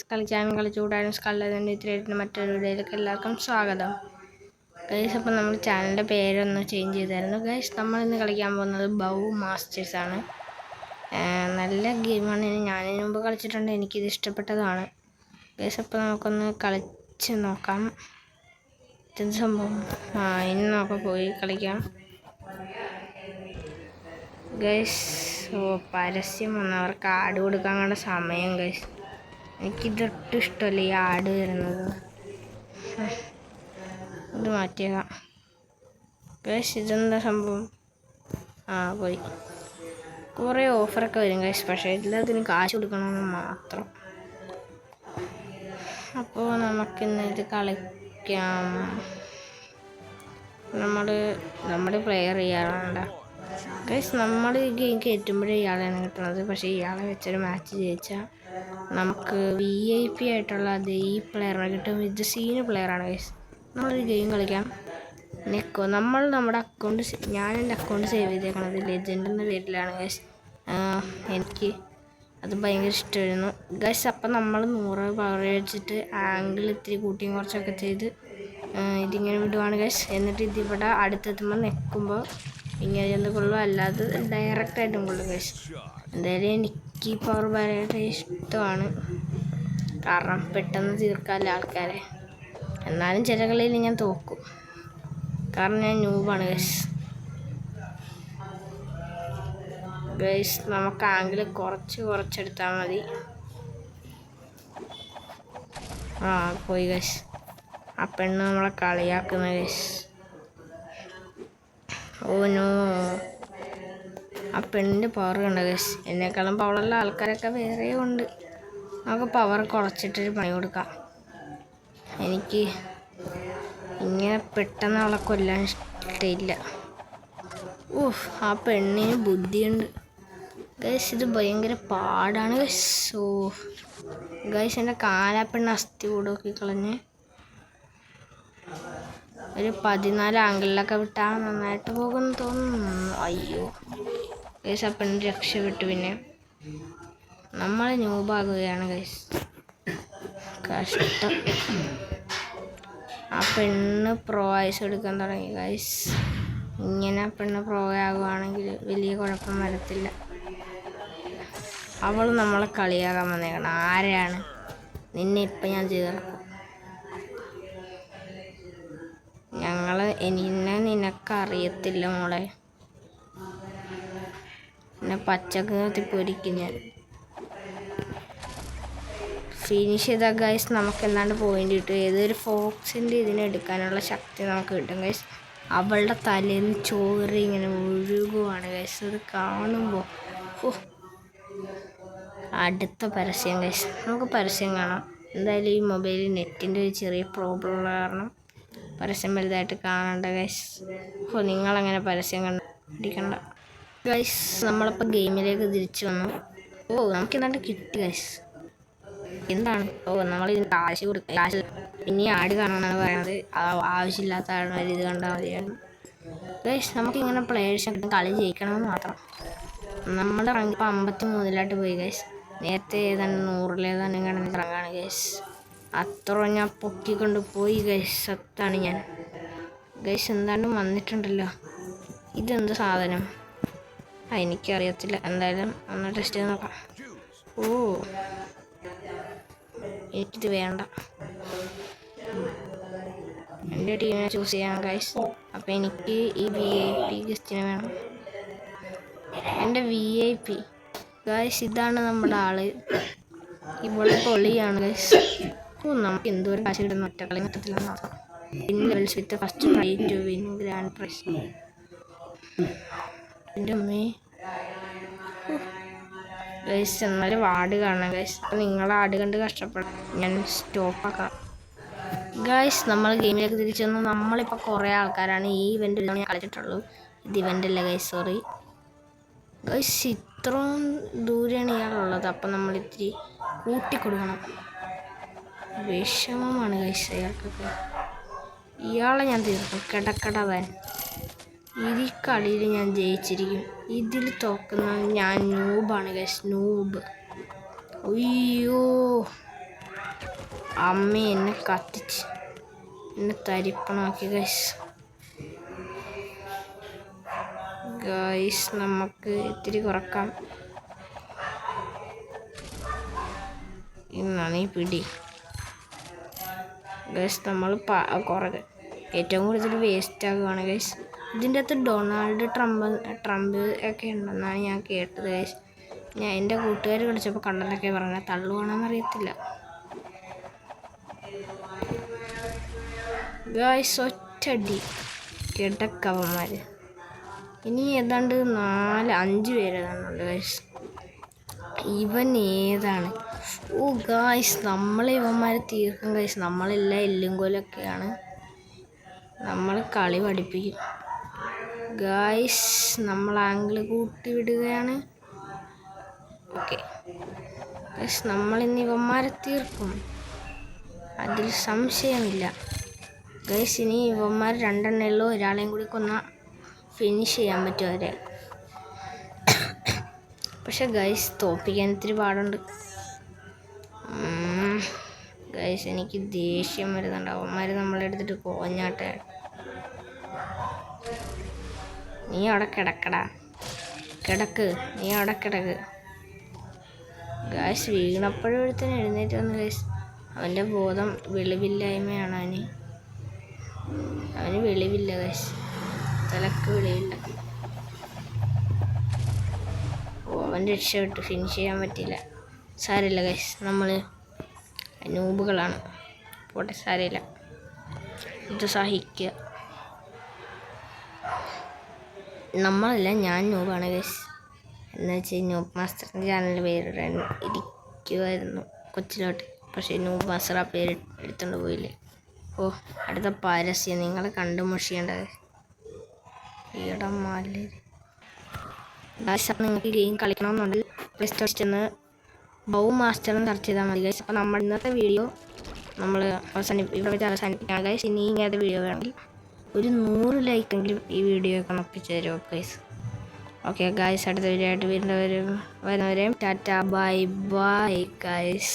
കളിക്കാനും കളിച്ചുകൂടാനും സ്കള്ളതിൻ്റെ ഇത്തിരി മറ്റൊരു വീഡിയോയിലേക്ക് എല്ലാവർക്കും സ്വാഗതം. ഗൈസ്, അപ്പോൾ നമ്മൾ ചാനലിൻ്റെ പേരൊന്ന് ചേഞ്ച് ചെയ്തായിരുന്നു. ഗൈസ്, നമ്മളിന്ന് കളിക്കാൻ പോകുന്നത് ബൗ മാസ്റ്റേഴ്സ് ആണ്. നല്ല ഗെയിമാണ്. ഞാനിതിന് മുമ്പ് കളിച്ചിട്ടുണ്ട്, എനിക്കിത് ഇഷ്ടപ്പെട്ടതാണ്. ഗൈസ്, അപ്പോൾ നമുക്കൊന്ന് കളിച്ച് നോക്കാം. എന്ത് സംഭവം? ഇനി നമുക്ക് പോയി കളിക്കാം. ഗൈസ്, പരസ്യം വന്നവർക്ക് ആഡ് കൊടുക്കാൻ കണ്ട സമയം. ഗൈസ്, എനിക്കിതൊട്ടും ഇഷ്ടമല്ല ഈ ആഡ് വരുന്നത്. ഇത് മാറ്റിയേക്കാം. ഗൈസ്, ഇതെന്താ സംഭവം? പോയി. കുറേ ഓഫറൊക്കെ വരും ഗൈസ്, പക്ഷേ എല്ലാത്തിനും കാശ് കൊടുക്കണമെന്ന് മാത്രം. അപ്പോൾ നമുക്കിന്ന് ഇത് കളിക്കാം. നമ്മൾ പ്ലെയർ ചെയ്യാറുണ്ട് ഗൈസ്. നമ്മൾ ഈ ഗെയിം കയറ്റുമ്പോഴേ ഇയാളെയാണ് കിട്ടുന്നത്. പക്ഷേ ഇയാളെ വെച്ചൊരു മാച്ച് ജയിച്ചാൽ നമുക്ക് VIP ആയിട്ടുള്ള അതേ ഈ പ്ലെയറിനെ കിട്ടും. ഇത് സീനിയർ പ്ലെയറാണ് ഗൈസ്. നമ്മളൊരു ഗെയിം കളിക്കാം. നമ്മുടെ അക്കൗണ്ട്, ഞാൻ എൻ്റെ അക്കൗണ്ട് സേവ് ചെയ്തേക്കണത് ലെജൻഡ് എന്ന പേരിലാണ് ഗൈസ്. എനിക്ക് അത് ഭയങ്കര ഇഷ്ടമായിരുന്നു ഗൈസ്. അപ്പം നമ്മൾ 100 പവർ വെച്ചിട്ട് ആംഗിൾ ഇത്തിരി കൂട്ടിയും കുറച്ചൊക്കെ ചെയ്ത് ഇതിങ്ങനെ വിടുവാണ് ഗൈസ്. എന്നിട്ട് ഇതിവിടെ അടുത്തെത്തുമ്പോൾ നിൽക്കുമ്പോൾ ഇങ്ങനെ ചെന്ന് കൊള്ളും, അല്ലാതെ ഡയറക്റ്റായിട്ടും കൊള്ളും ഗൈസ്. എന്തായാലും എനിക്ക് ഈ പവർ ഭയങ്കര ഇഷ്ടമാണ്, കാരണം പെട്ടെന്ന് തീർക്കാമല്ലോ ആൾക്കാരെ. എന്നാലും ചില കളിയിൽ ഞാൻ തോക്കും, കാരണം ഞാൻ ന്യൂബാണ് ഗൈസ്. ഗൈസ്, നമുക്ക് ആംഗിൾ കുറച്ചെടുത്താൽ മതി. പോയി ഗൈസ്. ആ പെണ്ണ് നമ്മളെ കളിയാക്കുന്ന ഗൈസ്. ഓ നോ, ആ പെണ്ണിൻ്റെ പവർ കണ്ട ഗൈസ്. എന്നെക്കാളും പവറുള്ള ആൾക്കാരൊക്കെ വേറെ ഉണ്ട്. നമുക്ക് പവർ കുറച്ചിട്ടൊരു പണി കൊടുക്കാം. എനിക്ക് ഇങ്ങനെ പെട്ടെന്ന് അവളെ കൊല്ലാൻ ഇഷ്ടമില്ല. ആ പെണ്ണിന് ബുദ്ധിയുണ്ട് ഗൈസ്. ഇത് ഭയങ്കര പാടാണ് ഗൈസ്. ഗൈസ്, എൻ്റെ കാലാപ്പെണ്ണ് അസ്ഥി കൂടൊക്കെ കളഞ്ഞ് ഒരു 14 ആംഗിളിലൊക്കെ വിട്ടാൽ നന്നായിട്ട് പോകുമെന്ന് തോന്നുന്നു. അയ്യോ ഗൈസ്, ആ പെണ്ണ് രക്ഷപ്പെട്ടു. പിന്നെ നമ്മൾ ന്യൂബാകുകയാണ് ഗൈസ്. കഷ്ടം. ആ പെണ്ണ് പ്രോ ആയിസ് എടുക്കാൻ തുടങ്ങി ഗൈസ്. ഇങ്ങനെ പെണ്ണ് പ്രോ ആകുവാണെങ്കിൽ വലിയ കുഴപ്പം വരത്തില്ല. അവൾ നമ്മളെ കളിയാകാൻ വന്നേക്കണം. ആരെയാണ്? നിന്നെ ഇപ്പം ഞാൻ ചേർക്കും. എന്നെ നിനക്കറിയത്തില്ല മോളെ. എന്നെ പച്ചക്ക് നിർത്തി പൊരിക്കും ഞാൻ. ഫിനിഷ് ചെയ്ത ഗൈസ്, നമുക്ക് എന്താണ്ട് പോയിന്റ് കിട്ടും. ഏതൊരു ഫോക്സിൻ്റെ ഇതിനെടുക്കാനുള്ള ശക്തി നമുക്ക് കിട്ടും ഗൈസ്. അവളുടെ തലേന്ന് ചോറ് ഇങ്ങനെ ഒഴുകുവാണ് ഗൈസ്. അത് കാണുമ്പോൾ അടുത്ത പരസ്യം ഗൈസ്. നമുക്ക് പരസ്യം കാണാം. എന്തായാലും ഈ മൊബൈലിൽ നെറ്റിൻ്റെ ഒരു ചെറിയ പ്രോബ്ലം ഉള്ള കാരണം പരസ്യം വലുതായിട്ട് കാണണ്ട ഗൈസ്. നിങ്ങളങ്ങനെ പരസ്യം കണ്ടിരിക്കണ്ട ഗൈസ്. നമ്മളിപ്പോൾ ഗെയിമിലേക്ക് തിരിച്ചു വന്നു. നമുക്ക് എന്താണ്ട് കിട്ടി ഗൈസ്. എന്താണ്? നമ്മൾ ഇതിന് കാശ് കൊടുക്കുക. കാശ് പിന്നെ ആഡ് കാണണമെന്നാണ് പറയുന്നത്. ആവശ്യമില്ലാത്ത ആൾക്കാർ ഇത് കണ്ടാൽ മതിയായിരുന്നു ഗൈസ്. നമുക്കിങ്ങനെ പ്ലേയേഴ്സ് കളി ജയിക്കണമെന്ന് മാത്രം. നമ്മുടെ റാങ്ക് ഇപ്പോൾ 53 പോയി ഗൈസ്. നേരത്തെ ഏതാണ്ട് 100 കിടന്ന് ഇറങ്ങാണ് ഗൈസ്. അത്ര ഞാൻ പൊക്കിക്കൊണ്ട് പോയി ഗൈസ്. സത്താണ് ഞാൻ ഗൈസ്. എന്താണ്ടും വന്നിട്ടുണ്ടല്ലോ. ഇതെന്ത് സാധനം? എനിക്കറിയത്തില്ല. എന്തായാലും ഒന്ന് ടെസ്റ്റ് ചെയ്ത് നോക്കാം. എനിക്കിത് വേണ്ട. എൻ്റെ ടീമിനെ ചൂസ് ചെയ്യാം ഗൈസ്. അപ്പോൾ എനിക്ക് ഈ VIP ഗസ്റ്റിനെ വേണം. എൻ്റെ VIP ഗൈസ്, ഇതാണ് നമ്മുടെ ആള്. ഇവിടെ പൊളിയാണ് ഗൈസ്. നമുക്ക് എന്തോരം കാശ് കിട്ടുന്ന ഒറ്റ കളി മൊത്തത്തിലെന്ന് മാത്രം. Win levels with first try to win grand prize. എൻ്റെ അമ്മേ ഗൈസ്, എന്നാലും ആഡ് കാണണം ഗൈസ്. അപ്പം നിങ്ങൾ ആഡ് കണ്ട് കഷ്ടപ്പെടാം. ഞാൻ സ്റ്റോപ്പാക്കാം ഗൈസ്. നമ്മൾ ഗെയിമിലേക്ക് തിരിച്ചു വന്നു. നമ്മളിപ്പോൾ കുറേ ആൾക്കാരാണ്. ഈ ഇവൻ്റ് ഞാൻ കളിച്ചിട്ടുള്ളൂ. ഇത് ഇവൻ്റല്ല ഗൈസ്, സോറി ഗൈസ്. ഇത്രയും ദൂരെയാണ് ഇയാളുള്ളത്. അപ്പം നമ്മൾ ഇത്തിരി കൂട്ടിക്കൊടുക്കണം. വിഷമമാണ് ഗൈസ് അയാൾക്കൊക്കെ. ഇയാളെ ഞാൻ തീർക്കും. കിടക്കടവൻ. ഈ കളിയിൽ ഞാൻ ജയിച്ചിരിക്കും. ഇതിൽ തോക്കുന്ന ഞാൻ ന്യൂബാണ് ഗൈസ്. ന്യൂബ്. അയ്യോ അമ്മ എന്നെ കത്തിച്ച് എന്നെ തരിപ്പണമാക്കി ഗൈസ് നമുക്ക് ഇത്തിരി കുറക്കാം. ഇന്നാണ് ഈ പിടി ഗൈസ്. നമ്മൾ ഏറ്റവും കൂടുതൽ വേസ്റ്റ് ആകുകയാണ് ഗൈസ്. ഇതിൻ്റെ അകത്ത് ഡൊണാൾഡ് ട്രംപ് ഒക്കെ ഉണ്ടെന്നാണ് ഞാൻ കേട്ടത് ഗൈസ്. ഞാൻ എൻ്റെ കൂട്ടുകാർ കളിച്ചപ്പോൾ കണ്ടെന്നൊക്കെ പറഞ്ഞാൽ തള്ളുവാണെന്ന് അറിയത്തില്ല ഗൈസ്. ഒറ്റടി കിടക്കവന്മാർ. ഇനി ഏതാണ്ട് 4-5 പേര് ഏതാണ്ടുണ്ട് ഗൈസ്. ഇവൻ ഏതാണ്? ഓ ഗൈസ്, നമ്മളെ ഇവന്മാർ തീർക്കും ഗൈസ്. നമ്മളെല്ലാം എല്ലും കൊലൊക്കെയാണ്. നമ്മൾ കളി പഠിപ്പിക്കും ഗൈസ്. നമ്മൾ ആംഗിൾ കൂട്ടി വിടുകയാണ്. ഓക്കെ ഗൈസ്, നമ്മളിന്ന് ഇവന്മാരെ തീർക്കും, അതിൽ സംശയമില്ല ഗൈസ്. ഇനി ഇവന്മാർ 2 എണ്ണമുള്ളൂ. ഒരാളെയും കൂടി കൊന്നാൽ ഫിനിഷ് ചെയ്യാൻ പറ്റും അവരെ. പക്ഷെ ഗൈസ് തോപ്പിക്കാൻ ഇത്തിരി പാടുണ്ട് ഗൈസ്. എനിക്ക് ദേഷ്യം വരുന്നുണ്ട്. അവന്മാർ നമ്മളെടുത്തിട്ട് കോഞ്ഞാട്ടെ. നീ അവിടെ കിടക്കടാ, നീ അവിടെ കിടക്ക് ഗൈസ്. വീണപ്പോഴും ഒരുത്തന്നെ എഴുന്നേറ്റ് വന്നു ഗൈസ്. അവൻ്റെ ബോധം വെളിവില്ലായ്മയാണ്. അവന് വെളിവില്ല ഗൈസ്, തലക്ക് വെളിവില്ല. അവൻ രക്ഷപ്പെട്ടു, ഫിനിഷ് ചെയ്യാൻ പറ്റിയില്ല. സാരമില്ല ഗൈസ്, നമ്മൾ നൂബുകളാണ്. പോട്ടെ, സാരമില്ല, ഇത് സഹിക്കുക. നമ്മളല്ല, ഞാൻ നൂബാണ് ഗൈസ്. എന്ന് വെച്ചാൽ നൂബ് മാസ്റ്ററിൻ്റെ ചാനലിൻ്റെ പേര് ഇരിക്കുമായിരുന്നു കൊച്ചിലോട്ട്. പക്ഷേ നൂബ് മാസ്റ്റർ ആ പേര് എടുത്തുകൊണ്ട് പോയില്ലേ. ഓ, അടുത്ത പരസ്യം നിങ്ങൾ കണ്ടുമുഷിയേണ്ടത്. ഈടമാല് ഗൈസ്. നിങ്ങൾക്ക് ഗെയിം കളിക്കണമെന്നുണ്ടെങ്കിൽ പ്ലേ സ്റ്റോറിൽ ചെന്ന് ബൗ മാസ്റ്ററും സെർച്ച് ചെയ്താൽ മതി ഗൈസ്. അപ്പോൾ നമ്മൾ ഇന്നത്തെ വീഡിയോ ഇവിടെ വെച്ച് അവസാനിപ്പിക്കുകയാണ് ഗൈസ്. ഇനി ഇങ്ങനത്തെ വീഡിയോ വേണമെങ്കിൽ ഒരു 100 ലൈക്കെങ്കിലും ഈ വീഡിയോ ഒക്കെ ഒപ്പിച്ച് തരും ഗൈസ്. ഓക്കെ ഗൈസ്, അടുത്ത വീഡിയോ ആയിട്ട് വരുന്നവരെയും ടാറ്റ ബൈ ബൈ ഗൈസ്.